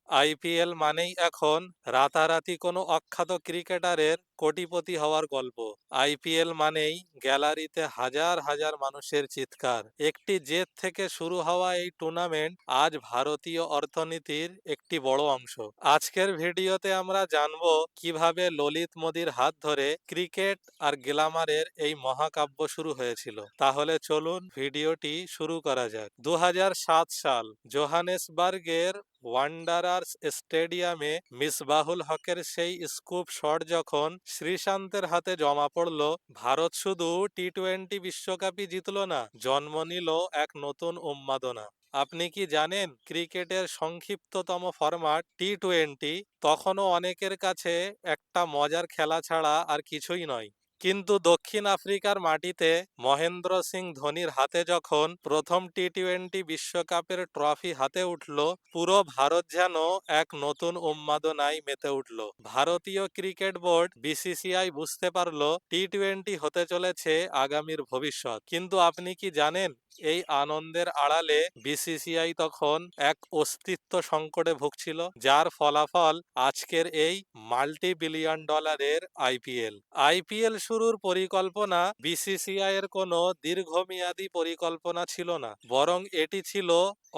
IPL মানেই এখন রাতারাতি কোনো অখ্যাত ক্রিকেটারের কোটিপতি হওয়ার গল্প। আইপিএল মানেই গ্যালারিতে হাজার হাজার মানুষের চিৎকার। একটি জেদ থেকে শুরু হওয়া এই টুর্নামেন্ট আজ ভারতীয় অর্থনীতির একটি বড় অংশ। আজকের ভিডিওতে আমরা জানবো কিভাবে ললিত মোদির হাত ধরে ক্রিকেট আর গ্ল্যামারের এই মহাকাব্য শুরু হয়েছিল। তাহলে চলুন ভিডিওটি শুরু করা যাক। 2007 সাল, জোহানেসবার্গের ওয়ান্ডারার্স স্টেডিয়ামে মিসবাহুল হকের সেই স্কুপ শট যখন শ্রীশান্তের হাতে জমা পড়ল, ভারত শুধু টি-20 বিশ্বকাপই জিতল না, জন্ম নিল এক নতুন উন্মাদনা। আপনি কি জানেন ক্রিকেটের সংক্ষিপ্ততম ফরম্যাট টি-20 তখনও অনেকের কাছে একটা মজার খেলা ছাড়া আর কিছুই নয়। কিন্তু দক্ষিণ আফ্রিকার মাটিতে মহেন্দ্র সিং ধোনির হাতে যখন প্রথম টি-20 বিশ্বকাপের ট্রফি হাতে উঠল, পুরো ভারত যেন এক নতুন উন্মাদনায় মেতে উঠল। ভারতীয় ক্রিকেট বোর্ড বিসিসিআই বুঝতে পারল টি-20 হতে চলেছে আগামীর ভবিষ্যৎ। কিন্তু আপনি কি জানেন এই আনন্দের আড়ালে বিসিসিআই তখন এক অস্তিত্ব সংকটে ভুগছিল, যার ফলাফল আজকের এই মাল্টি বিলিয়ন ডলারের আইপিএল। আইপিএল শুরুর পরিকল্পনা বিসিসিআই এর কোনো দীর্ঘমেয়াদী পরিকল্পনা ছিল না, বরং এটি ছিল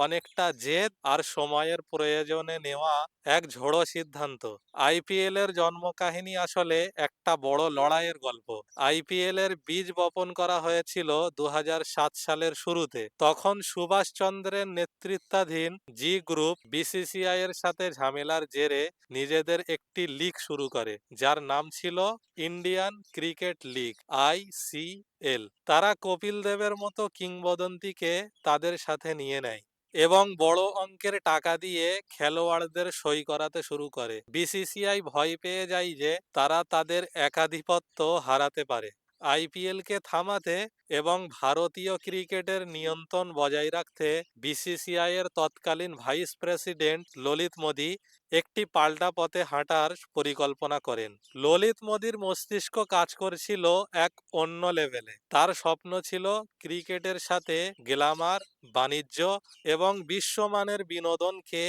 অনেকটা জেদ আর সময়ের প্রয়োজনে নেওয়া এক ঝোড়ো সিদ্ধান্ত। আইপিএল এর জন্মকাহিনী আসলে একটা বড় লড়াইয়ের গল্প। আইপিএল এর বীজ বপন করা হয়েছিল 2007 সালের শুরুতে। তখন সুভাষ চন্দ্রের নেতৃত্বাধীন জি গ্রুপ বিসিসিআই এর সাথে ঝামেলার জেরে নিজেদের একটি লীগ শুরু করে, যার নাম ছিল ইন্ডিয়ান ক্রিকেট লীগ, আইসিএল। তারা কপিল দেবের মতো কিংবদন্তিকে তাদের সাথে নিয়ে নেয় এবং বড় অঙ্কের টাকা দিয়ে খেলোয়াড়দের সই করাতে শুরু করে। বিসিসিআই ভয় পেয়ে যায় যে তারা তাদের একাধিপত্য হারাতে পারে। আইপিএল কে থামাতে এবং ভারতীয় ক্রিকেটের নিয়ন্ত্রণ বজায় রাখতে বিসিসিআই এর তৎকালীন ভাইস প্রেসিডেন্ট ললিত মোদি একটি পাল্টা পথে হাঁটার পরিকল্পনা করেন। ললিত মোদির মস্তিষ্ক কাজ করছিল এক অন্য লেভেলে। তার স্বপ্ন ছিল ক্রিকেটের সাথে গ্ল্যামার, বাণিজ্য এবং বিশ্বমানের বিনোদনকে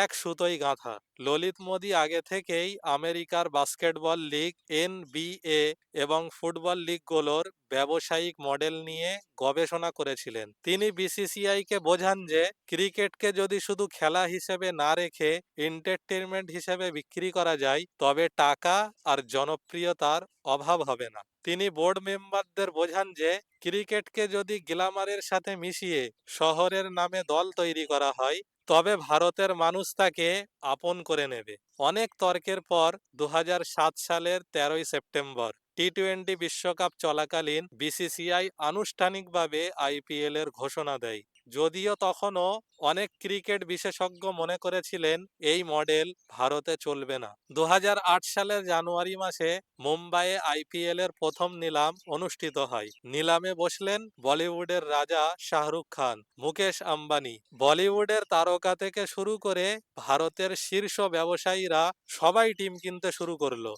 এক সুতোয় গাঁথা। ললিত মোদি আগে থেকেই আমেরিকার বাস্কেটবল লিগ এনবিএ এবং ফুটবল লিগগুলোর ব্যবসায়িক মডেল নিয়ে গবেষণা করেছিলেন। তিনি বিসিসিআই কে বোঝান যে ক্রিকেটকে যদি শুধু খেলা হিসেবে না রেখে এন্টারটেনমেন্ট হিসেবে বিক্রি করা যায়, তবে টাকা আর জনপ্রিয়তার অভাব হবে না। তিনি বোর্ড মেম্বারদের বোঝান যে ক্রিকেটকে যদি গ্ল্যামারের সাথে মিশিয়ে শহরের নামে দল তৈরি করা হয়, তবে ভারতের মানুষ তাকে আপন করে নেবে। অনেক তর্কের পর 2007 সালের 13ই সেপ্টেম্বর টি-20 বিশ্বকাপ চলাকালীন বিসিসিআই আনুষ্ঠানিকভাবে আইপিএল এর ঘোষণা দেয়। যদিও তখনও অনেক ক্রিকেট বিশেষজ্ঞ মনে করেছিলেন এই মডেল ভারতে চলবে না। 2008 সালের জানুয়ারি মাসে মুম্বাইয়ে আইপিএল এর প্রথম নিলাম অনুষ্ঠিত হয়। নিলামে বসলেন বলিউডের রাজা শাহরুখ খান, মুকেশ আম্বানি। বলিউডের তারকা থেকে শুরু করে ভারতের শীর্ষ ব্যবসায়ীরা সবাই টিম কিনতে শুরু করলো।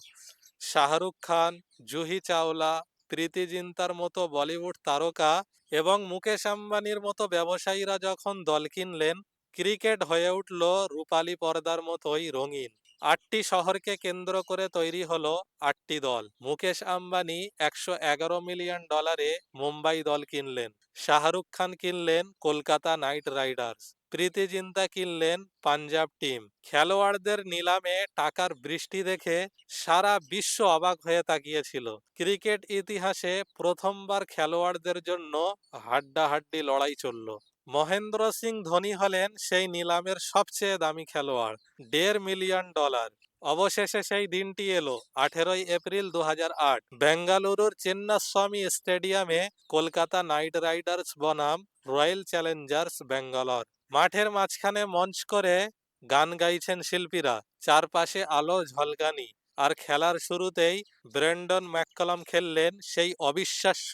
শাহরুখ খান, জুহি চাওলা, প্রীতি জিন্তার মতো বলিউড তারকা এবং মুকেশ আম্বানির মতো ব্যবসায়ীরা যখন দল কিনলেন, ক্রিকেট হয়ে উঠল রূপালী পর্দার মতোই রঙিন। 8টি শহরকে কেন্দ্র করে তৈরি হলো 8টি দল। মুকেশ আম্বানি $111 মিলিয়ন মুম্বাই দল কিনলেন। শাহরুখ খান কিনলেন কলকাতা নাইট রাইডার্স। প্রীতি জিন্তা কিনলেন পাঞ্জাব টিম। খেলোয়াড়দের নিলামে টাকার বৃষ্টি দেখে সারা বিশ্ব অবাক হয়ে তাকিয়েছিল। ক্রিকেট ইতিহাসে প্রথমবার খেলোয়াড়দের জন্য হাড্ডাহাড্ডি লড়াই চলল। মহেন্দ্র সিং ধোনি হলেন সেই নিলামের সবচেয়ে দামি খেলোয়াড়, $1.5 মিলিয়ন। অবশেষে সেই দিনটি এলো 18ই এপ্রিল 2008। বেঙ্গালুরুর চেন্নাস্বামী স্টেডিয়ামে কলকাতা নাইট রাইডার্স বনাম রয়্যাল চ্যালেঞ্জার্স ব্যাঙ্গালোর। মাঠের মাঝখানে মঞ্চ করে গান গাইছেন শিল্পীরা, চারপাশে আলো ঝলকানি। আর খেলার শুরুতেই ব্রেন্ডন ম্যাককালাম খেললেন সেই অবিশ্বাস্য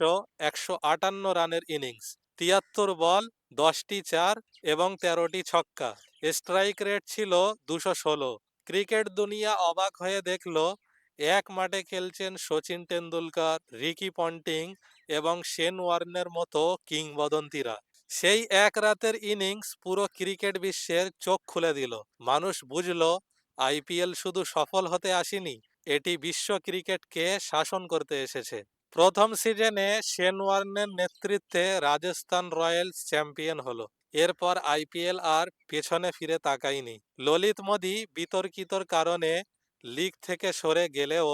158 রানের ইনিংস। 73 বল, 10টি চার এবং 13টি ছক্কা। স্ট্রাইক রেট ছিল 216। ক্রিকেট দুনিয়া অবাক হয়ে দেখল এক মাঠে খেলছেন সচিন টেন্ডুলকার, রিকি পন্টিং এবং শেন ওয়ার্নের মতো কিংবদন্তিরা। সেই এক রাতের ইনিংস পুরো ক্রিকেট বিশ্বের চোখ খুলে দিল। মানুষ বুঝলো আইপিএল শুধু সফল হতে আসেনি, এটি বিশ্ব ক্রিকেটকে শাসন করতে এসেছে। প্রথম সিজনে শেন ওয়ার্নের নেতৃত্বে রাজস্থান রয়্যালস চ্যাম্পিয়ন হলো। এরপর আইপিএল আর পেছনে ফিরে তাকায়নি। ললিত মোদি বিতর্কিতর কারণে লিগ থেকে সরে গেলেও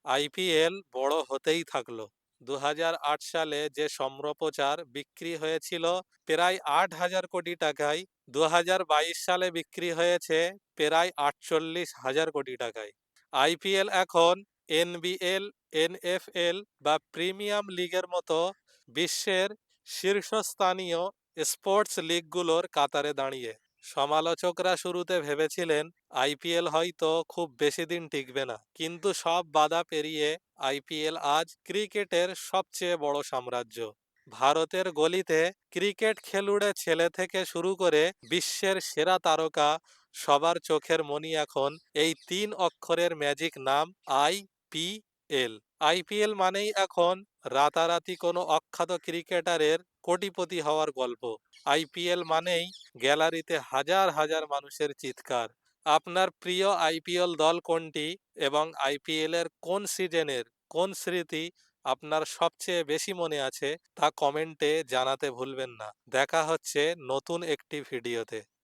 আইপিএল বড় হতেই থাকলো। 2008 সালে যে সম্প্রচার বিক্রি হয়েছিল প্রায় 8,000 কোটি টাকায়, 2022 সালে বিক্রি হয়েছে প্রায় 48,000 কোটি টাকায়। আইপিএল এখন এনবিএল, এনএফএল বা প্রিমিয়াম লিগের মতো বিশ্বের শীর্ষস্থানীয় স্পোর্টস লিগগুলোর কাতারে দাঁড়িয়ে। সমালোচকরা শুরুতে ভেবেছিলেন আইপিএল হয়তো খুব বেশি দিন টিকবে না, কিন্তু সব বাধা পেরিয়ে আইপিএল আজ ক্রিকেটের সবচেয়ে বড় সাম্রাজ্য। ভারতের গলিতে ক্রিকেট খেলুড়ে ছেলে থেকে শুরু করে বিশ্বের সেরা তারকা সবার চোখের মনি এখন এই 3 অক্ষরের ম্যাজিক নাম আইপিএল। আইপিএল মানেই এখন রাতারাতি কোনো অখ্যাত ক্রিকেটারের কোটিপতি হওয়ার গল্প। আইপিএল মানেই গ্যালারিতে হাজার হাজার মানুষের চিৎকার। আপনার প্রিয় আইপিএল দল কোনটি এবং আইপিএল এর কোন সিজনের কোন স্মৃতি আপনার সবচেয়ে বেশি মনে আছে তা কমেন্টে জানাতে ভুলবেন না। দেখা হচ্ছে নতুন একটি ভিডিওতে।